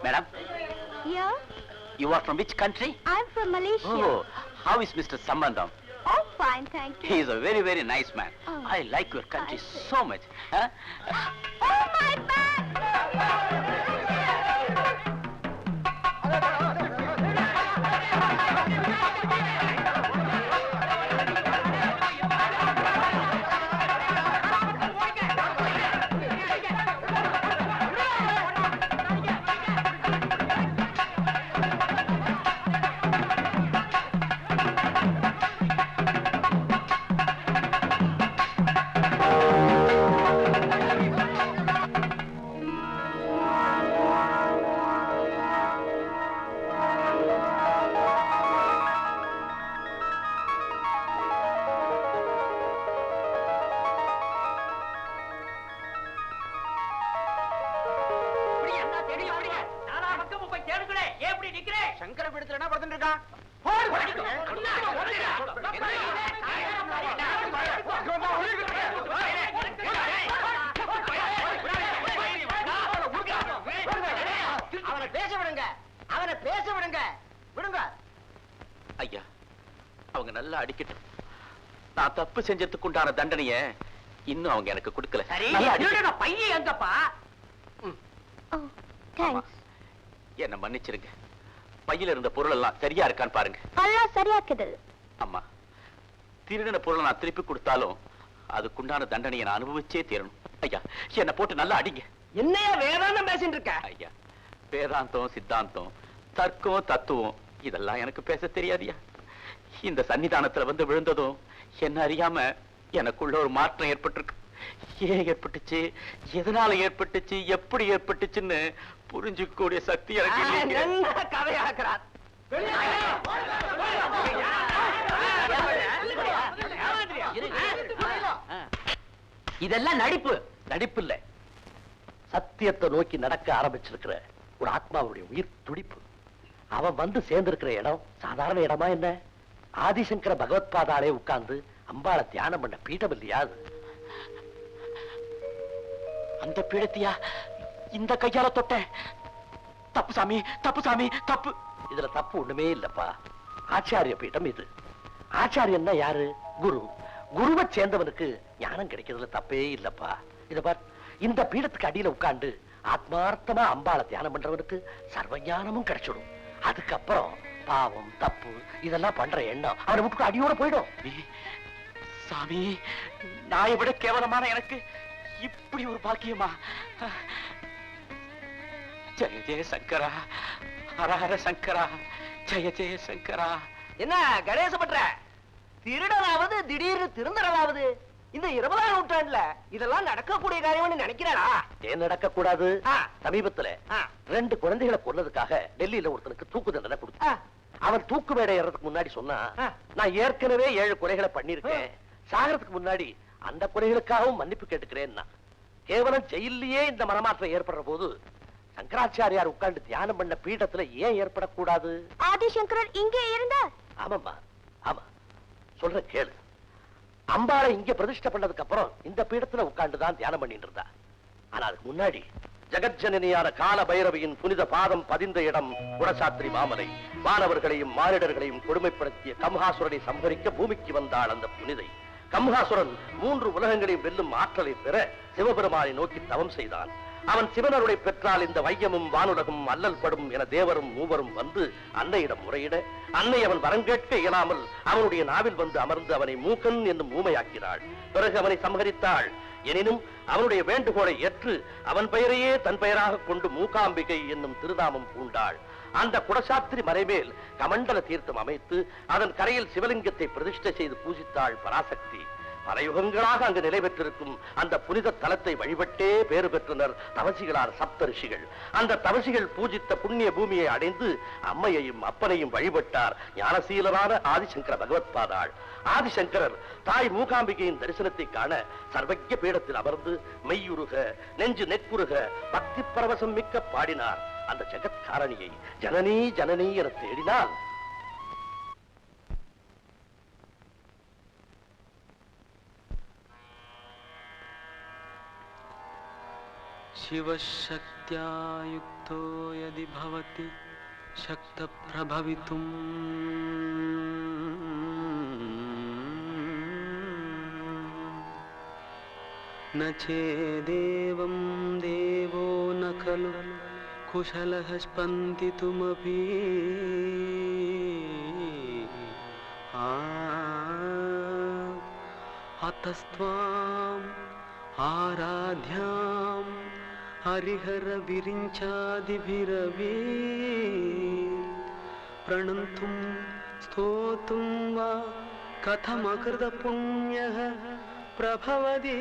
Madam? Yeah? You are from which country? I'm from Malaysia. Oh, how is Mr. Sambandam? Oh, fine, thank you. He is a very, very nice man. Oh. I like your country so much. Huh? Oh, my back! ஐயா, அவங்க நல்லா அடிக்கட்டும். நான் தப்பு செஞ்சதுக்கு உண்டான தண்டனைய இன்னும் அவங்க எனக்கு கொடுக்கல. பையன் எங்கப்பா? என்ன மன்னிச்சிருங்க. பையில இருந்த பொருள் எல்லாம் சரியா இருக்கான்னு பாருங்க. எல்லாம் சரியாக்குது. அம்மா, திருடின பொருளை நான் திருப்பி கொடுத்தாலும் அதுக்குண்டான தண்டனையை நான் அனுபவிச்சே தீரணும். ஐயா, என்ன போட்டு நல்லா அடிங்க. என்னையா வேதாந்தம் பேசிட்டு இருக்க? ஐயா, வேதாந்தம், சித்தாந்தம், தர்க்கம், தத்துவம் இதெல்லாம் எனக்கு பேச தெரியாதியா. இந்த சன்னிதானத்துல வந்து விழுந்ததும் என்ன அறியாம எனக்குள்ள ஒரு மாற்றம் ஏற்பட்டிருக்கு. ஏன் ஏற்பட்டுச்சு, எதனால ஏற்பட்டுச்சு, எப்படி ஏற்பட்டுச்சுன்னு புரிஞ்சுக்கூடிய சக்தி எனக்கு கதையாக்குறார். இதெல்லாம் நடிப்பு. நடிப்பு இல்ல, சத்தியத்தை நோக்கி நடக்க ஆரம்பிச்சிருக்கிற ஒரு ஆத்மாவுடைய உயிர் துடிப்பு. அவன் வந்து சேர்ந்திருக்கிற இடம் சாதாரண இடமா என்ன? ஆதிசங்கர பகவத் பாதாலே உட்கார்ந்து அம்பாளை தியானம் பண்ண பீடம் இல்லையா? அந்த பீடத்தையா இந்த கையால தொட்டேன்? தப்பு சாமி, தப்பு சாமி, தப்பு. இதுல தப்பு ஒண்ணுமே இல்லப்பா. ஆச்சாரிய பீடம் இது. ஆச்சாரியன்னா யாரு? குரு. குருவை சேர்ந்தவனுக்கு ஞானம் கிடைக்கிறதுல தப்பே இல்லப்பா. இத பார், இந்த பீடத்துக்கு அடியில உட்கார்ந்து ஆத்மார்த்தமா அம்பாளை தியானம் பண்றவனுக்கு சர்வ ஞானமும் கிடைச்சிடும். அதுக்கப்புறம் பாவம், தப்பு இதெல்லாம் பண்ற எண்ணம் அவனை விட்டு அடியோட போயிடும். சாமி, நாயை விட கேவலமான எனக்கு இப்படி ஒரு பாக்கியமா? ஜெய ஜெய சங்கரா, ஹர ஹர சங்கரா, ஜெய ஜெய சங்கரா. என்ன கணேச பண்ற? திருடனாவது திடீர்னு திருந்தரவாவது இந்த 20ஆம் நூற்றாண்டுல இதெல்லாம் நடக்கக்கூடிய காரியம்னு நினைக்கிறாரா? ஏன் நடக்க கூடாது? சமீபத்துல 2 குழந்தைகளை கொன்னதுக்காக டெல்லியில ஒருத்தனுக்கு தூக்கு தண்டனை கொடுத்து அவன் தூக்கு மேடை ஏறதுக்கு முன்னாடி சொன்னா, நான் ஏற்கனவே 7 கொலைகளை பண்ணிருக்கேன், சாகறதுக்கு முன்னாடி அந்த கொலைகளுக்காகவும் மன்னிப்பு கேட்டுக்கிறேன்னா. கேவலம் ஜெயிலேயே இந்த மனமாற்றம் ஏற்படுற போது சங்கராச்சாரியார் உட்கார்ந்து தியானம் பண்ண பீடத்துல ஏன் ஏற்படக்கூடாது? ஆதிசங்கரர் இங்கே இருந்தார். ஆமாம்மா, ஆமா, சொல்ற கேளு. அம்பாளை இங்க பிரதிஷ்டை பண்ணதுக்கு அப்புறம் இந்த பீடத்துல உட்கார்ந்துதான் தியானம் பண்ணிட்டு இருந்தா. ஆனா அதுக்கு முன்னாடி ஜெகஜனனியான கால பைரவியின் புனித பாதம் பதிந்த இடம் குடசாத்திரி மாமலை. மாணவர்களையும் மானிடர்களையும் கொடுமைப்படுத்திய கம்ஹாசுரனை சம்பரிக்க பூமிக்கு வந்தாள் அந்த புனிதை. கம்ஹாசுரன் 3 உலகங்களையும் வெல்லும் ஆற்றலை பெற சிவபெருமானை நோக்கி தவம் செய்தான். அவன் சிவனருளை பெற்றால் இந்த வையமும் வானுலகம் அல்லல் படும் என தேவரும் மூவரும் வந்து அன்னையிடம் முறையிட, அன்னை அவன் வரங்கேட்க இயலாமல் அவனுடைய நாவில் வந்து அமர்ந்து அவனை மூக்கன் என்னும் ஊமையாக்கினாள். பிறகு அவனை சம்ஹரித்தாள். எனினும் அவனுடைய வேண்டுகோளை ஏற்று அவன் பெயரையே தன் பெயராக கொண்டு மூகாம்பிகை என்னும் திருநாமம் பூண்டாள். அந்த குடசாத்திரி மறைமேல் கமண்டல தீர்த்தம் அமைத்து அதன் கரையில் சிவலிங்கத்தை பிரதிஷ்டை செய்து பூஜித்தாள் பராசக்தி. பல யுகங்களாக அங்கு நிலை பெற்றிருக்கும் அந்த புனித தலத்தை வழிபட்டே பேறு பெற்றனர் தவசிகளார் சப்த ரிஷிகள். அந்த தவசிகள் பூஜித்த புண்ணிய பூமியை அடைந்து அம்மையையும் அப்பனையும் வழிபட்டார் ஞானசீலரான ஆதிசங்கர பகவத் பாதாள். ஆதிசங்கரர் தாய் மூகாம்பிகையின் தரிசனத்தை காண சர்வஜ்ய பீடத்தில் அமர்ந்து மெய்யுருக நெஞ்சு நெக்குருக பக்தி பரவசம் மிக்க பாடினார். அந்த ஜெகத்காரணியை ஜனனி ஜனனி என தேடினால் शिवशक्त्या युक्तो यदि भवति शक्तप्रभवितुम् न चेदेवं देवो न खलु कुशलः स्पन्दितुमपि अतस्त्वाम् आराध्यां हरिहर विरिञ्चादिभिरवि प्रणन्तुं स्तोतुं वा कथमकृत पुण्यः प्रभवति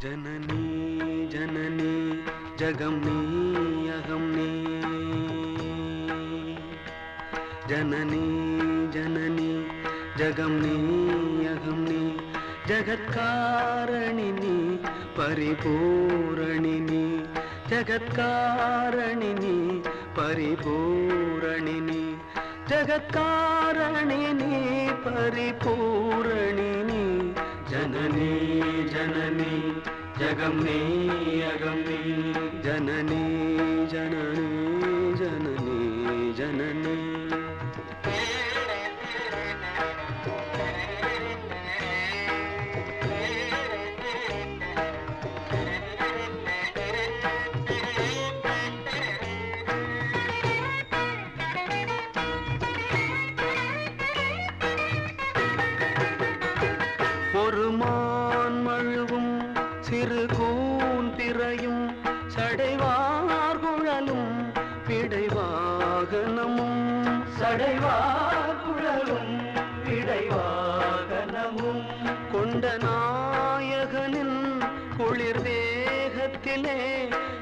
जननी जननी जगमनी अहमनी जननी जननी जगमनी अहमनी जगत्कारणिनी परिपूरणिनी जगत्कारणिनी परिपूरणिनी जगत्कारणिनी परिपूरणिनी जननी जननी जगमनी अगमनी जननी जननी जननी जननी ஒரு மான் மழுவும் சிறு கூன் பிறையும் சடைவார் குழலும் பிடைவாகனமும் சடைவார் குழலும் பிடைவாகனமும் கொண்ட நாயகனின் குளிர் தேகத்திலே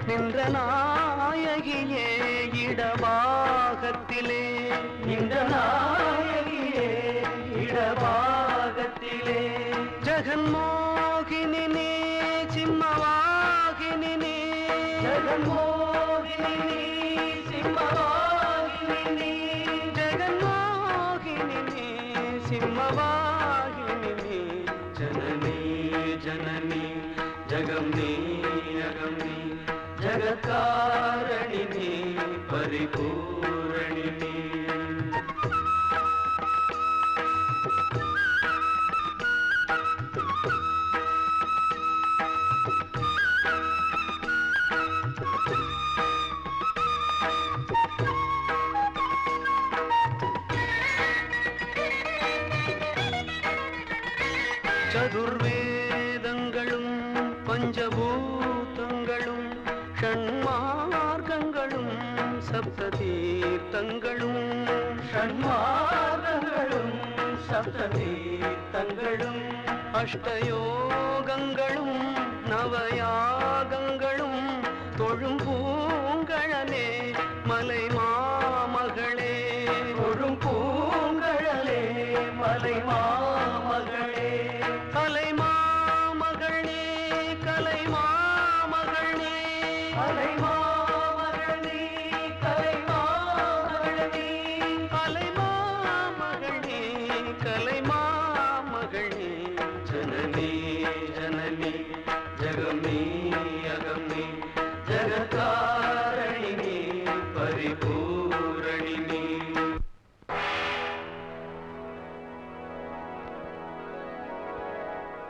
நின்ற நாயகியே இடபாகத்திலே நின்ற நாயகியே இடபாகத்திலே जगन्मोहिनी सिंहवाहिनी जगन्मोहिनी सिंहवाहिनी जगन्मोहिनी सिंहवाहिनी जननी जननी जगमनी अगमनी जगत्कारणिनी परिपूरणिनी चतुर्वेदங்களும் பஞ்சபூதங்களும் ஷண்மார்க்கங்களும் சப்ததீர்த்தங்களும் ஷண்மார்க்கங்களும் சப்ததீர்த்தங்களும் அஷ்டயோகங்களும் நவயாகங்களும் தொழும் பூங்கழலே மலை மாமகளே தொழும் பூங்கழலே மலை மாமகளே கலைமாமகளே கலைமாமகளே கலைமாமகளே கலைமாமகளே கலைமாமகளே கலைமாமகளே ஜனனி ஜனனி ஜகமி அகமி ஜகத்காரணினி பரிபூரணினி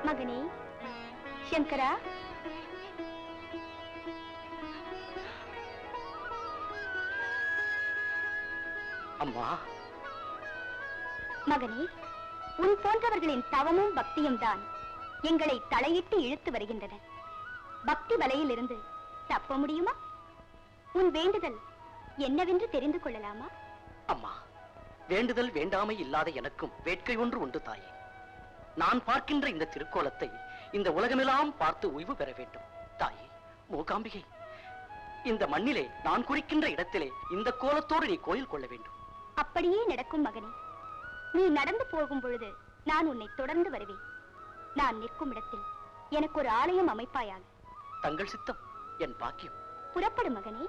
மகனே சங்கரா, அம்மா. மகனே, உன் போன்றவர்களின் தவமும் பக்தியும் தான் எங்களை தலையிட்டு இழுத்து வருகின்றன. பக்தி வலையில் இருந்து தப்ப முடியுமா? உன் வேண்டுதல் என்னவென்று தெரிந்து கொள்ளலாமா? அம்மா, வேண்டுதல் வேண்டாமை இல்லாத எனக்கும் வேட்கை ஒன்று உண்டு தாயே. நான் பார்க்கின்ற இந்த திருக்கோலத்தை இந்த உலகமெல்லாம் பார்த்து ஓய்வு பெற வேண்டும். தாயே மூகாம்பிகை, இந்த மண்ணிலே நான் குறிக்கின்ற இடத்திலே இந்த கோலத்தோடு நீ கோயில் கொள்ள வேண்டும். அப்படியே நடக்கும் மகனே. நீ நடந்து போகும் பொழுது நான் உன்னை தொடர்ந்து வருவேன். நான் நிற்கும் இடத்தில் எனக்கு ஒரு ஆலயம் அமைப்பாயாக. தங்கள் சித்தம் என் பாக்கியம். புறப்படும் மகனே.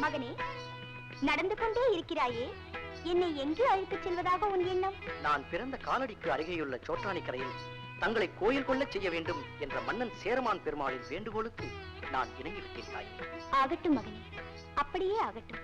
மகனே, நடந்து கொண்டே இருக்கிறாயே, என்னை எங்கே அழைத்துச் செல்வதாக உன் எண்ணம்? நான் பிறந்த காலடிக்கு அருகேயுள்ள சோட்டானிக்கரையில் தங்களை கோயில் கொள்ளச் செய்ய வேண்டும் என்ற மன்னன் சேரமான் பெருமாளின் வேண்டுகோளுக்கு நான் இணங்கிவிட்டேன் தாயே. ஆகட்டும் மகனே, அப்படியே ஆகட்டும்.